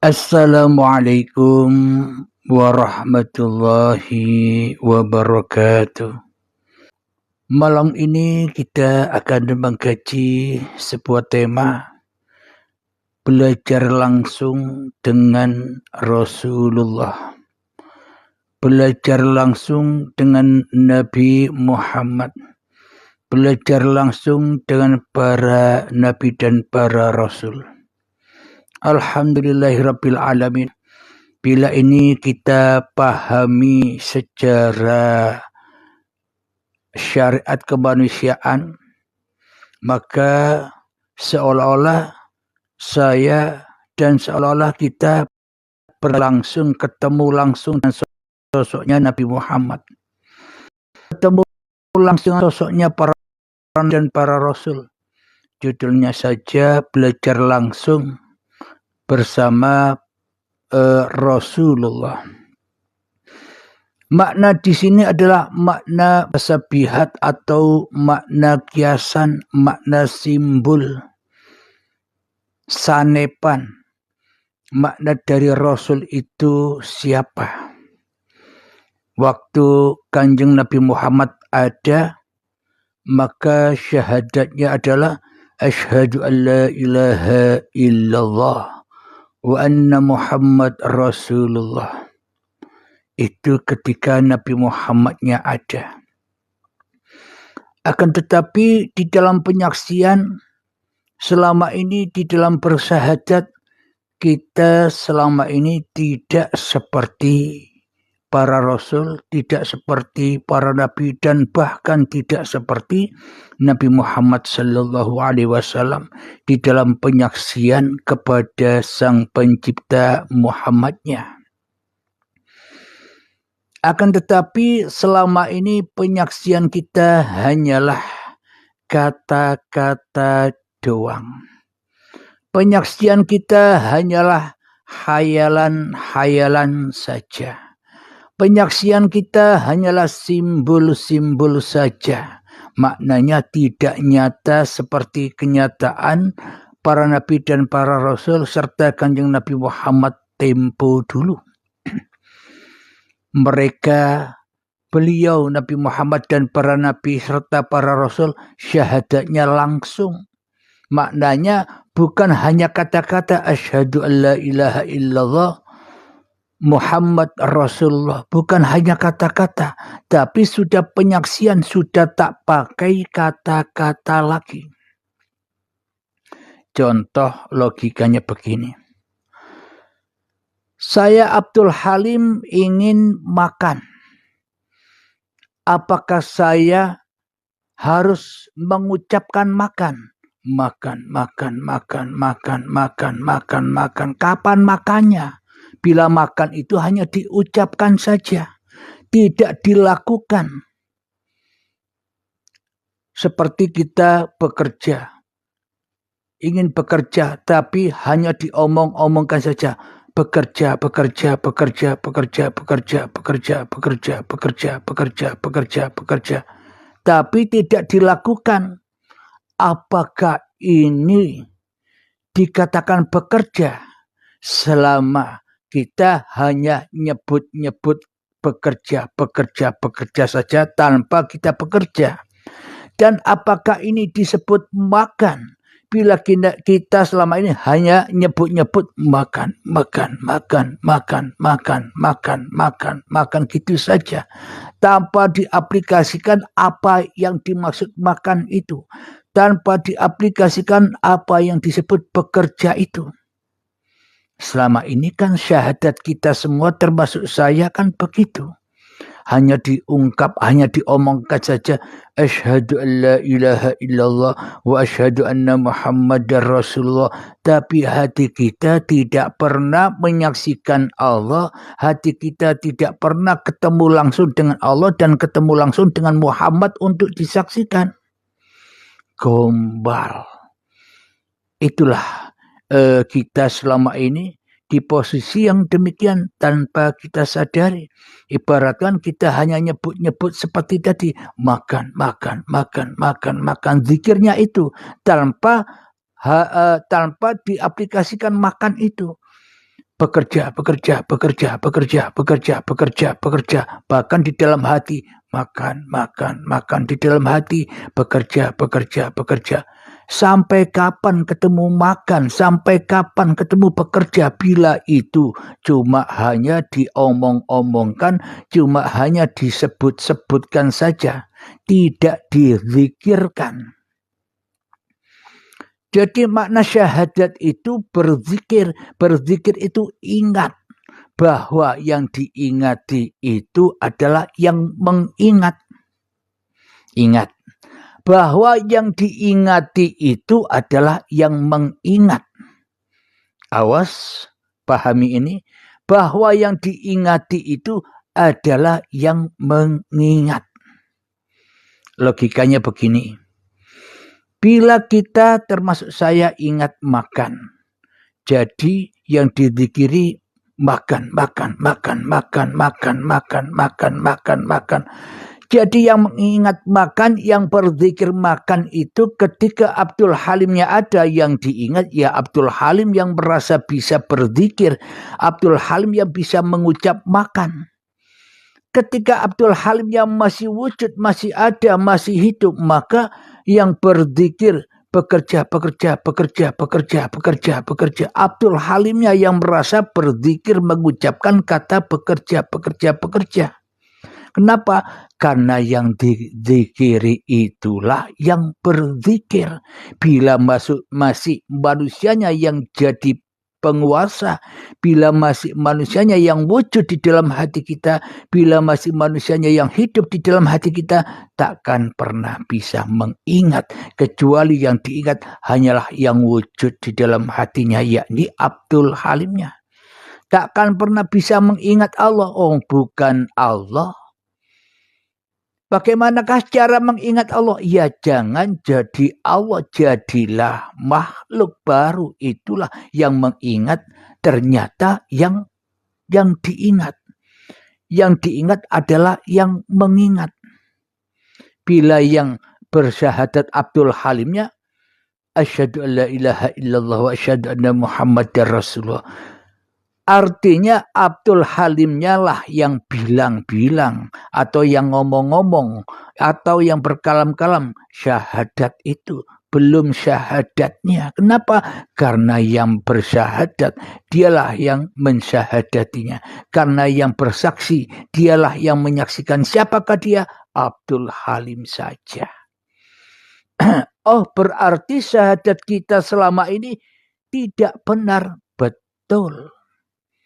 Assalamualaikum warahmatullahi wabarakatuh. Malam ini kita akan mengkaji sebuah tema belajar langsung dengan Rasulullah. Belajar langsung dengan Nabi Muhammad. Belajar langsung dengan para nabi dan para rasul. Alhamdulillahirabbil alamin. Bila ini kita pahami secara syariat kemanusiaan, maka seolah-olah saya dan seolah-olah kita berlangsung ketemu langsung dengan sosoknya Nabi Muhammad. Ketemu langsung sosoknya para dan para rasul. Judulnya saja belajar langsung bersama Rasulullah. Makna di sini adalah makna tasabihat atau makna kiasan, makna simbol, sanepan. Makna dari Rasul itu siapa? Waktu Kanjeng Nabi Muhammad ada, maka syahadatnya adalah asyhadu an la ilaha illallah wa anna Muhammad Rasulullah. Itu ketika Nabi Muhammadnya ada. Akan tetapi di dalam penyaksian selama ini, di dalam bersahadat, kita selama ini tidak seperti para rasul, tidak seperti para nabi, dan bahkan tidak seperti Nabi Muhammad sallallahu alaihi wasallam di dalam penyaksian kepada Sang Pencipta Muhammadnya. Akan tetapi selama ini penyaksian kita hanyalah kata-kata doang. Penyaksian kita hanyalah hayalan-hayalan saja. Penyaksian kita hanyalah simbol-simbol saja. Maknanya tidak nyata seperti kenyataan para nabi dan para rasul serta Kanjeng Nabi Muhammad tempo dulu. Mereka, beliau Nabi Muhammad dan para nabi serta para rasul syahadatnya langsung. Maknanya bukan hanya kata-kata asyhadu an la ilaha illallah Muhammad Rasulullah, bukan hanya kata-kata, tapi sudah penyaksian, sudah tak pakai kata-kata lagi. Contoh logikanya begini. Saya Abdul Halim ingin makan. Apakah saya harus mengucapkan makan? Makan. Kapan makannya? Bila makan itu hanya diucapkan saja, tidak dilakukan. Seperti kita bekerja, ingin bekerja, tapi hanya diomong-omongkan saja. Bekerja. Tapi tidak dilakukan. Apakah ini dikatakan bekerja selama kita hanya nyebut-nyebut bekerja saja tanpa kita bekerja? Dan apakah ini disebut makan bila kita selama ini hanya nyebut-nyebut makan gitu saja tanpa diaplikasikan apa yang dimaksud makan itu, tanpa diaplikasikan apa yang disebut bekerja itu? Selama ini kan syahadat kita semua termasuk saya kan begitu. Hanya diungkap, hanya diomongkan saja. Asyhadu an la ilaha illallah wa asyhadu anna Muhammadar Rasulullah. Tapi hati kita tidak pernah menyaksikan Allah. Hati kita tidak pernah ketemu langsung dengan Allah dan ketemu langsung dengan Muhammad untuk disaksikan. Gombal. Itulah kita selama ini di posisi yang demikian tanpa kita sadari. Ibaratkan kita hanya nyebut-nyebut seperti tadi, makan. Zikirnya itu tanpa diaplikasikan makan itu. bekerja, bekerja, bekerja, bekerja, bekerja, bekerja, bekerja, bahkan di dalam hati makan, makan, makan, di dalam hati bekerja, bekerja, bekerja. Sampai kapan ketemu makan, sampai kapan ketemu bekerja, bila itu cuma hanya diomong-omongkan, cuma hanya disebut-sebutkan saja, tidak dizikirkan. Jadi makna syahadat itu berzikir. Berzikir itu ingat bahwa yang diingati itu adalah yang mengingat. Ingat bahwa yang diingati itu adalah yang mengingat. Awas, pahami ini, bahwa yang diingati itu adalah yang mengingat. Logikanya begini. Bila kita termasuk saya ingat makan, jadi yang dizikiri makan, makan, makan, makan, makan, makan, makan, makan, makan. Jadi yang mengingat makan, yang berzikir makan itu ketika Abdul Halimnya ada yang diingat, ya Abdul Halim yang merasa bisa berzikir, Abdul Halim yang bisa mengucap makan. Ketika Abdul Halim yang masih wujud, masih ada, masih hidup, maka yang berzikir bekerja, bekerja, bekerja, bekerja, bekerja, bekerja. Abdul Halimnya yang merasa berzikir mengucapkan kata bekerja, bekerja, bekerja. Kenapa? Karena yang dizikiri itulah yang berzikir. Bila masih manusianya yang jadi penguasa, bila masih manusianya yang wujud di dalam hati kita, bila masih manusianya yang hidup di dalam hati kita, takkan pernah bisa mengingat, kecuali yang diingat hanyalah yang wujud di dalam hatinya, yakni Abdul Halimnya. Takkan pernah bisa mengingat Allah. Oh, bukan Allah. Bagaimanakah cara mengingat Allah? Ya jangan jadi Allah, jadilah makhluk baru. Itulah yang mengingat, ternyata yang diingat. Yang diingat adalah yang mengingat. Bila yang bersyahadat Abdul Halimnya, asyhadu an la ilaha illallah wa asyhadu anna Muhammadar Rasulullah. Artinya Abdul Halimnya lah yang bilang-bilang atau yang ngomong-ngomong atau yang berkalam-kalam syahadat itu, belum syahadatnya. Kenapa? Karena yang bersyahadat dialah yang mensyahadatinya. Karena yang bersaksi dialah yang menyaksikan. Siapakah dia? Abdul Halim saja. Oh, berarti syahadat kita selama ini tidak benar. Betul.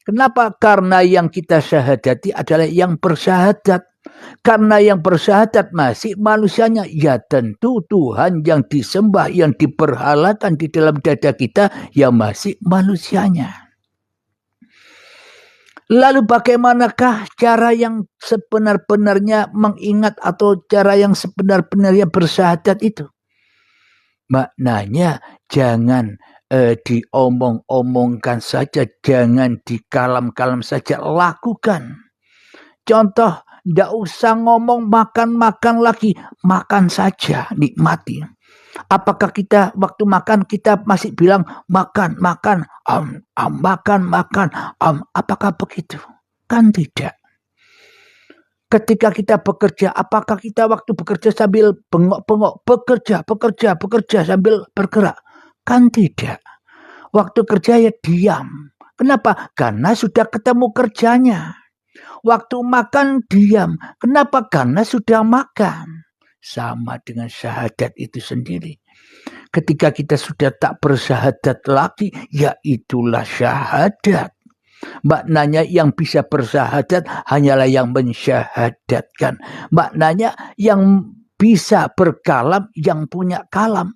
Kenapa? Karena yang kita syahadati adalah yang bersyahadat. Karena yang bersyahadat masih manusianya. Ya tentu Tuhan yang disembah, yang diperhalakan di dalam dada kita, ya masih manusianya. Lalu bagaimanakah cara yang sebenar-benarnya mengingat atau cara yang sebenar-benarnya bersyahadat itu? Maknanya jangan diomong-omongkan saja, jangan dikalam-kalam saja, lakukan. Contoh, tidak usah ngomong makan-makan lagi, makan saja, nikmati. Apakah kita waktu makan kita masih bilang makan, makan, makan, makan, apakah begitu? Kan tidak. Ketika kita bekerja, apakah kita waktu bekerja sambil bengok-bengok, bekerja sambil bergerak? Kan tidak. Waktu kerja ya diam. Kenapa? Karena sudah ketemu kerjanya. Waktu makan diam. Kenapa? Karena sudah makan. Sama dengan syahadat itu sendiri. Ketika kita sudah tak bersyahadat lagi, ya itulah syahadat. Maknanya yang bisa bersyahadat hanyalah yang mensyahadatkan. Maknanya yang bisa berkalam, yang punya kalam.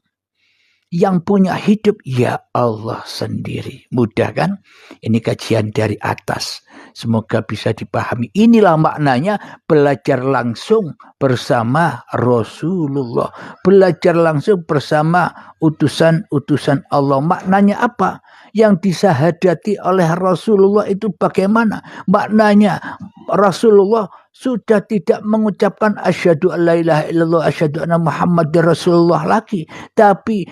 Yang punya hidup, ya Allah sendiri. Mudah kan? Ini kajian dari atas. Semoga bisa dipahami. Inilah maknanya belajar langsung bersama Rasulullah. Belajar langsung bersama utusan-utusan Allah. Maknanya apa? Yang disahadati oleh Rasulullah itu bagaimana? Maknanya Rasulullah sudah tidak mengucapkan asyhadu an la ilaha illallah asyhadu anna Muhammadar Rasulullah lagi, tapi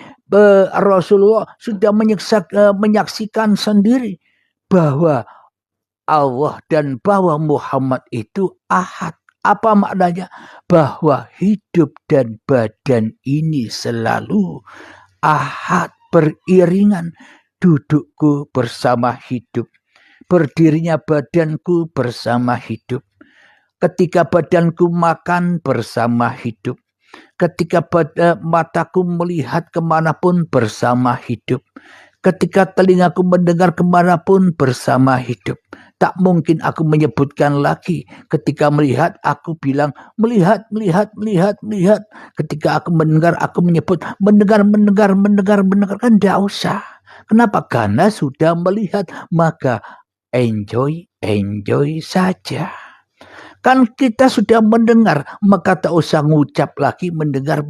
Rasulullah sudah menyaksikan sendiri bahwa Allah dan bahwa Muhammad itu ahad. Apa maknanya? Bahwa hidup dan badan ini selalu ahad, beriringan. Dudukku bersama hidup, berdirinya badanku bersama hidup. Ketika badanku makan bersama hidup. Ketika mataku melihat kemanapun bersama hidup. Ketika telingaku mendengar kemanapun bersama hidup. Tak mungkin aku menyebutkan lagi. Ketika melihat, aku bilang melihat. Ketika aku mendengar, aku menyebut mendengar. Kan tidak usah. Kenapa? Karena sudah melihat. Maka enjoy saja. Kan kita sudah mendengar, maka tak usah ngucap lagi mendengar.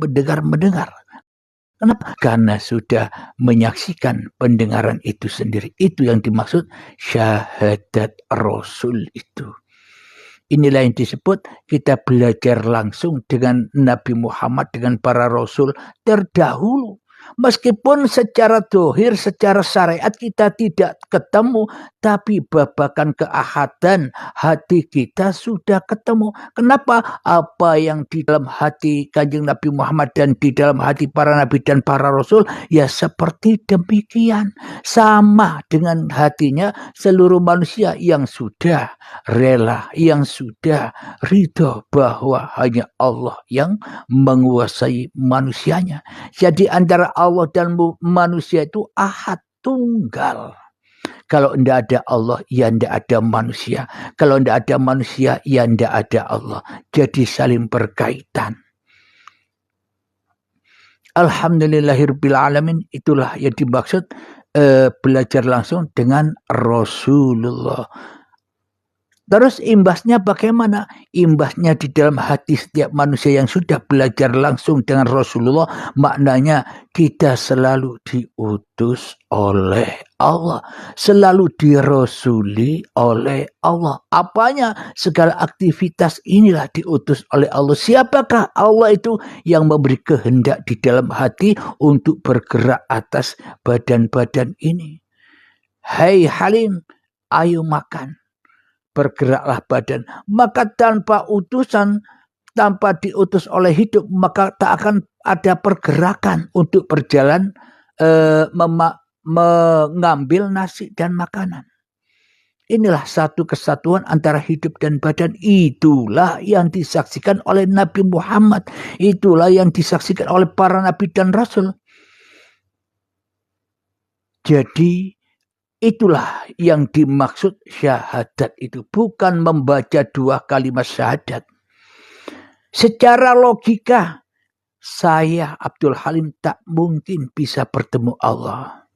Kenapa? Karena sudah menyaksikan pendengaran itu sendiri. Itu yang dimaksud syahadat Rasul itu. Inilah yang disebut kita belajar langsung dengan Nabi Muhammad, dengan para Rasul terdahulu. Meskipun secara dohir, secara syariat kita tidak ketemu, tapi babakan keahadan hati kita sudah ketemu. Kenapa? Apa yang di dalam hati Kanjeng Nabi Muhammad dan di dalam hati para nabi dan para rasul, ya seperti demikian. Sama dengan hatinya seluruh manusia yang sudah rela, yang sudah ridho bahwa hanya Allah yang menguasai manusianya. Jadi antara Allah dan manusia itu ahad, tunggal. Kalau tidak ada Allah, ya tidak ada manusia. Kalau tidak ada manusia, ya tidak ada Allah. Jadi saling berkaitan. Alhamdulillahirabbil alamin, itulah yang dimaksud belajar langsung dengan Rasulullah. Terus imbasnya bagaimana? Imbasnya di dalam hati setiap manusia yang sudah belajar langsung dengan Rasulullah, maknanya kita selalu diutus oleh Allah, selalu dirasuli oleh Allah. Apanya? Segala aktivitas inilah diutus oleh Allah. Siapakah Allah itu? Yang memberi kehendak di dalam hati untuk bergerak atas badan-badan ini. Hai Halim, ayo makan. Bergeraklah badan. Maka tanpa utusan, tanpa diutus oleh hidup, maka tak akan ada pergerakan untuk berjalan mengambil nasi dan makanan. Inilah satu kesatuan antara hidup dan badan. Itulah yang disaksikan oleh Nabi Muhammad. Itulah yang disaksikan oleh para nabi dan rasul. Jadi itulah yang dimaksud syahadat itu. Bukan membaca 2 kalimat syahadat. Secara logika, saya Abdul Halim tak mungkin bisa bertemu Allah.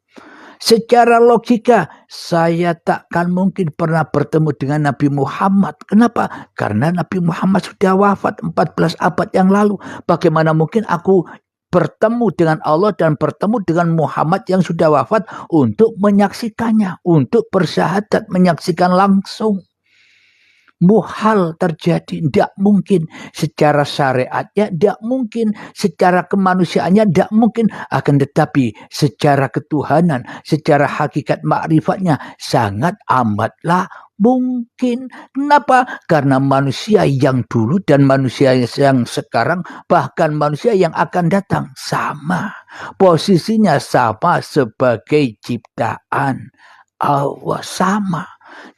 Secara logika, saya takkan mungkin pernah bertemu dengan Nabi Muhammad. Kenapa? Karena Nabi Muhammad sudah wafat 14 abad yang lalu. Bagaimana mungkin aku bertemu dengan Allah dan bertemu dengan Muhammad yang sudah wafat untuk menyaksikannya, untuk bersyahadat, menyaksikan langsung. Muhal terjadi, tidak mungkin secara syariatnya, tidak mungkin secara kemanusiaannya, tidak mungkin. Akan tetapi secara ketuhanan, secara hakikat makrifatnya sangat amatlah mungkin. Kenapa? Karena manusia yang dulu dan manusia yang sekarang, bahkan manusia yang akan datang sama. Posisinya sama sebagai ciptaan Allah, sama.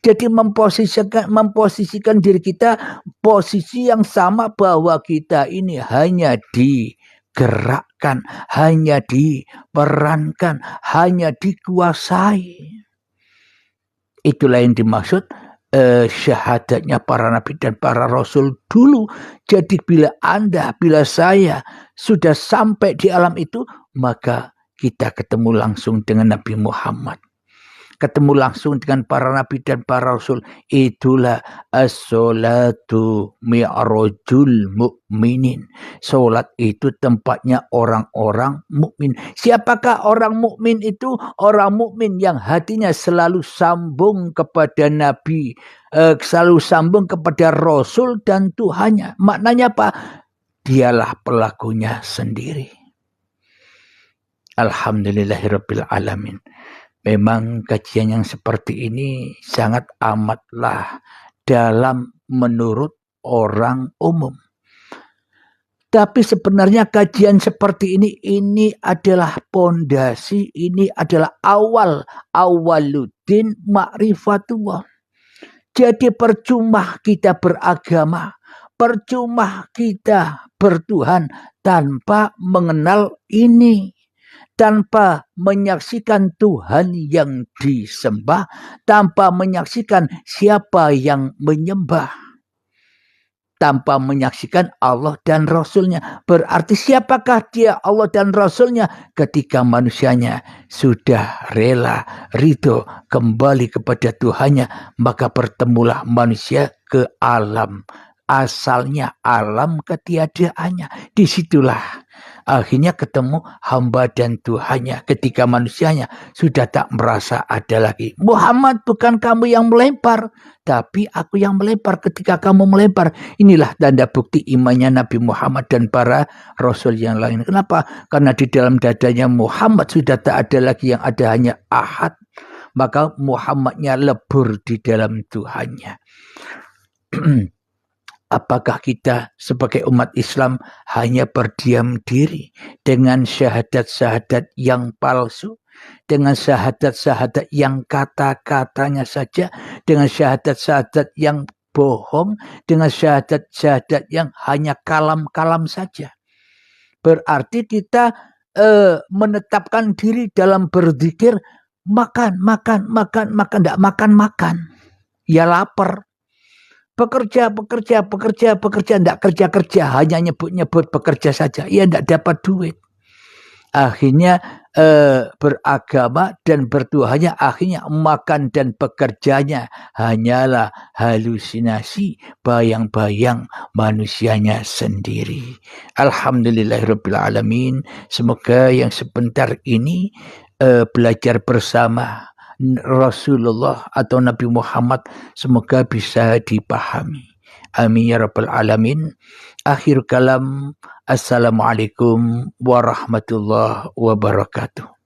Jadi memposisikan diri kita posisi yang sama, bahwa kita ini hanya digerakkan, hanya diperankan, hanya dikuasai. Itulah yang dimaksud syahadatnya para nabi dan para rasul dulu. Jadi bila saya sudah sampai di alam itu, maka kita ketemu langsung dengan Nabi Muhammad. Ketemu langsung dengan para nabi dan para rasul. Itulah as-salatu mi'rajul mu'minin. Salat itu tempatnya orang-orang mukmin. Siapakah orang mukmin itu? Orang mukmin yang hatinya selalu sambung kepada nabi, selalu sambung kepada rasul dan Tuhannya. Maknanya apa? Dialah pelakunya sendiri. Alhamdulillahirabbil alamin. Memang kajian yang seperti ini sangat amatlah dalam menurut orang umum. Tapi sebenarnya kajian seperti ini adalah pondasi, ini adalah awaluddin ma'rifatullah. Jadi percuma kita beragama, percuma kita bertuhan tanpa mengenal ini. Tanpa menyaksikan Tuhan yang disembah, tanpa menyaksikan siapa yang menyembah, tanpa menyaksikan Allah dan Rasulnya. Berarti siapakah dia Allah dan Rasulnya? Ketika manusianya sudah rela, ridho, kembali kepada Tuhannya, maka bertemulah manusia ke alam asalnya, alam ketiadaannya. Disitulah akhirnya ketemu hamba dan Tuhannya ketika manusianya sudah tak merasa ada lagi. Muhammad, bukan kamu yang melempar, tapi aku yang melempar ketika kamu melempar. Inilah tanda bukti imannya Nabi Muhammad dan para Rasul yang lain. Kenapa? Karena di dalam dadanya Muhammad sudah tak ada lagi, yang ada hanya Ahad. Maka Muhammadnya lebur di dalam Tuhannya. Apakah kita sebagai umat Islam hanya berdiam diri dengan syahadat-syahadat yang palsu, dengan syahadat-syahadat yang kata-katanya saja, dengan syahadat-syahadat yang bohong, dengan syahadat-syahadat yang hanya kalam-kalam saja? Berarti kita menetapkan diri dalam berzikir, makan, tidak makan. Ya lapar. Bekerja, tidak kerja, hanya nyebut-nyebut bekerja saja. Ia tidak dapat duit. Akhirnya beragama dan bertuhannya, akhirnya makan dan bekerjanya hanyalah halusinasi, bayang-bayang manusianya sendiri. Alhamdulillahirrabbilalamin. Semoga yang sebentar ini belajar bersama Rasulullah atau Nabi Muhammad semoga bisa dipahami. Amin ya rabbal alamin. Akhir kalam. Assalamualaikum warahmatullahi wabarakatuh.